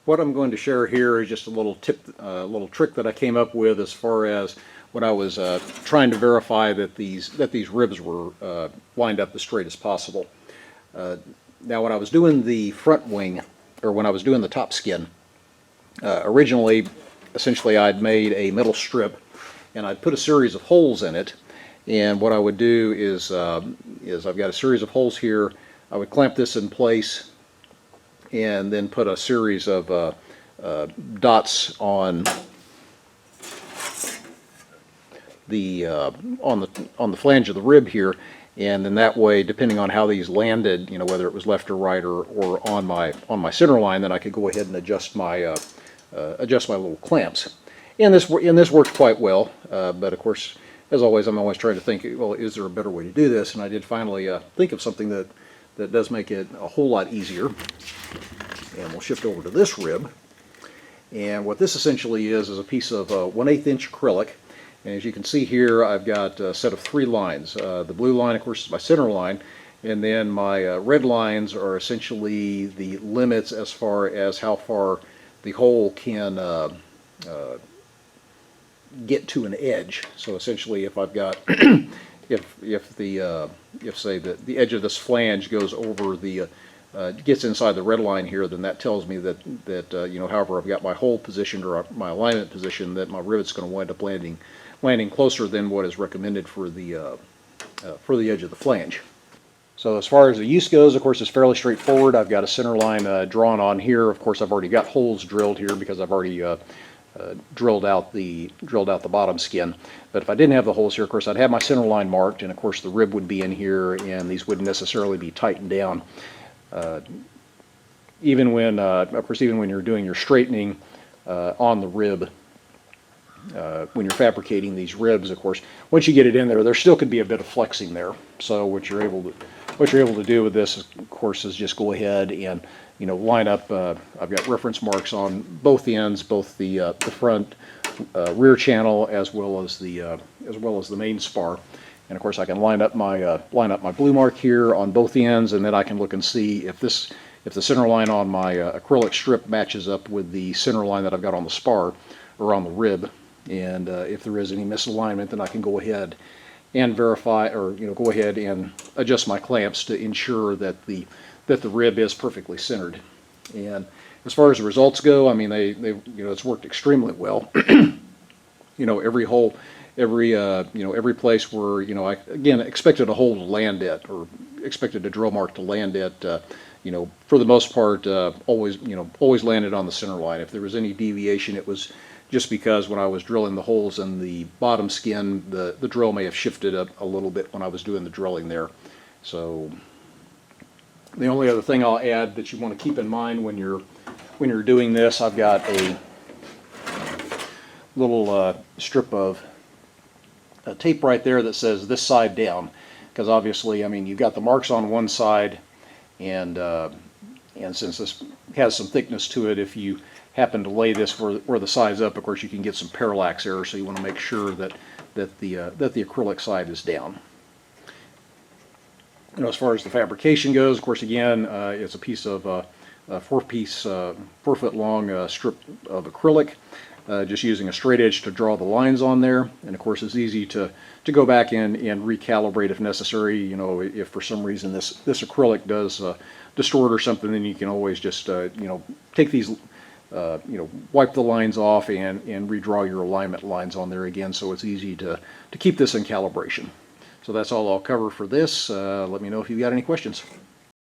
What I'm going to share here is just a little tip, a little trick that I came up with as far as when I was trying to verify that these ribs were lined up as straight as possible. Now, when I was doing the front wing, or when I was doing the top skin, originally, essentially, I'd made a metal strip, and I'd put a series of holes in it. And what I would do is I've got a series of holes here. I would clamp this in place, and then put a series of dots on the flange of the rib here, and then that way, depending on how these landed, you know, whether it was left or right or on my center line, then I could go ahead and adjust my little clamps. And this worked quite well, but of course, as always, I'm always trying to think, well, is there a better way to do this? And I did finally think of something that does make it a whole lot easier. And we'll shift over to this rib. And what this essentially is a piece of 1/8 inch acrylic. And as you can see here, I've got a set of 3 lines. The blue line, of course, is my center line. And then my red lines are essentially the limits as far as how far the hole can get to an edge. So essentially, if I've got if say the edge of this flange goes over the gets inside the red line here, then that tells me that you know, however I've got my hole positioned or my alignment position, that my rivet's going to wind up landing closer than what is recommended for the edge of the flange. So as far as the use goes, of course, it's fairly straightforward. I've got a center line drawn on here. Of course, I've already got holes drilled here because I've already drilled out the bottom skin. But if I didn't have the holes here, of course, I'd have my center line marked, and of course the rib would be in here, and these wouldn't necessarily be tightened down. Even when you're doing your straightening on the rib, when you're fabricating these ribs, of course, once you get it in there still could be a bit of flexing there. So what you're able to do with this, of course, is just go ahead and, you know, line up. I've got reference marks on both ends, both the front rear channel as well as the main spar. And of course, I can line up my blue mark here on both ends, and then I can look and see if the center line on my acrylic strip matches up with the center line that I've got on the spar or on the rib. And if there is any misalignment, then I can go ahead and verify, or, you know, go ahead and adjust my clamps to ensure that the rib is perfectly centered. And as far as the results go, I mean, you know, it's worked extremely well. You know, every hole, every place where, you know, I again expected a hole to land at, or expected a drill mark to land at, you know, for the most part, always landed on the center line. If there was any deviation, it was just because when I was drilling the holes in the bottom skin, the drill may have shifted up a little bit when I was doing the drilling there. So the only other thing I'll add that you want to keep in mind when you're doing this, I've got a little strip of tape right there that says this side down, because obviously, I mean, you've got the marks on one side, and since this has some thickness to it, if you happen to lay this where the side's up, of course, you can get some parallax error. So you want to make sure that the acrylic side is down. You know, as far as the fabrication goes, of course, again, it's a piece of a 4-foot long strip of acrylic, just using a straight edge to draw the lines on there. And of course, it's easy to go back in and recalibrate if necessary. You know, if for some reason this acrylic does distort or something, then you can always just you know, take these, you know, wipe the lines off and redraw your alignment lines on there again, so it's easy to keep this in calibration. So that's all I'll cover for this. Let me know if you've got any questions.